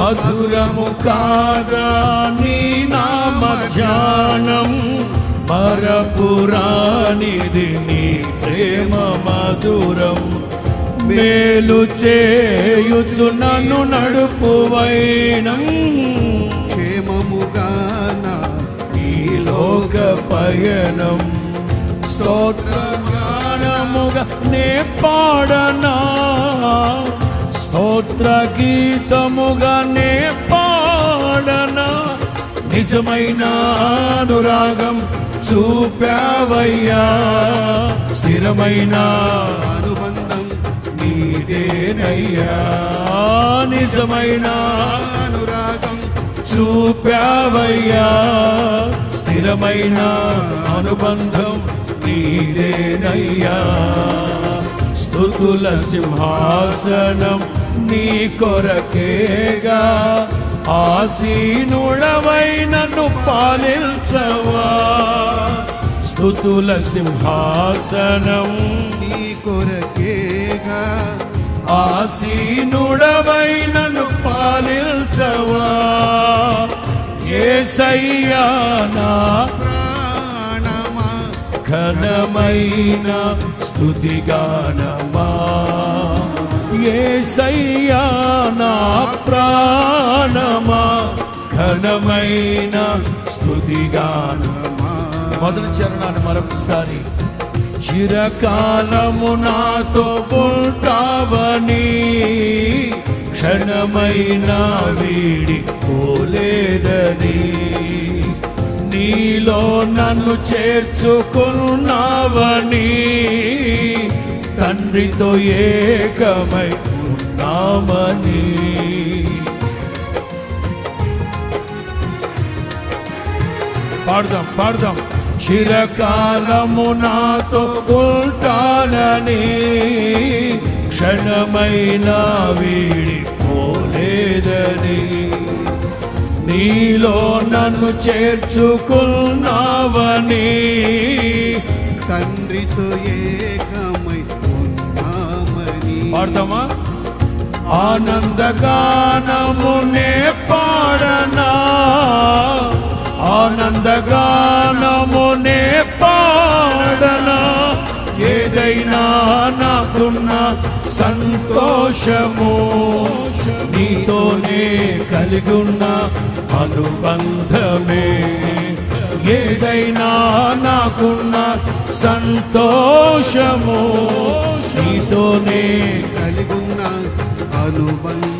మధురము కాదా నీ నామ ధ్యానం, మరపురానిది నీ ప్రేమ మధురం. మేలు చేయుచు నన్ను నడుపు వైనం, క్షేమముగాన ఈ లోక పయనం. స్తోత్రగానముగా నే పాడనా, స్తోత్ర గీతముగా నే పాడనా. నిజమైన అనురాగం చూపావయ్యా, స్థిరమైన అనుబంధం నీదేనయ్యా. నిజమైన అనురాగం చూపావయ్యా, స్థిరమైన అనుబంధం నీదేనయ్యా. స్తుతుల సింహాసనం నీ కొరకేగా, ఆసీనుడవై నన్ను పాలించవా. స్తుతుల సింహాసనం నీ కొరకేగా, ఆసీనుడవై నన్ను పాలించవా. యేసయ్యా నా ప్రాణమా ఘనమైన స్తుతిగానమా. యేసయ్యా నా ప్రాణమా ఘనమైన స్తుతిగానమా. మొదటి చరణాన్ని మరొకసారి. చిరకాలము నాతో ఉంటావని, క్షణమైన వీడి పోలేదని, నీలో నన్ను చేర్చుకున్నావని, తండ్రితో ఏకమై ఉన్నామని. పాడదాం. చిరకాలము నాతో ఉంటానని, క్షణమైన వీడి పోలేదని, నీలో నన్ను చేర్చుకున్నావని, తండ్రితో ఏకమై ఉన్నామని. పాడతామా? ఆనందగానము నే పాడనా, ఆనందగానము నే పాడనా. ఏదైనా నాకున్న సంతోషము, నీతోనే కలిగున్న అనుబంధమే. ఏదైనా నాకున్న సంతోషము, నీతోనే కలిగున్న అనుబంధం.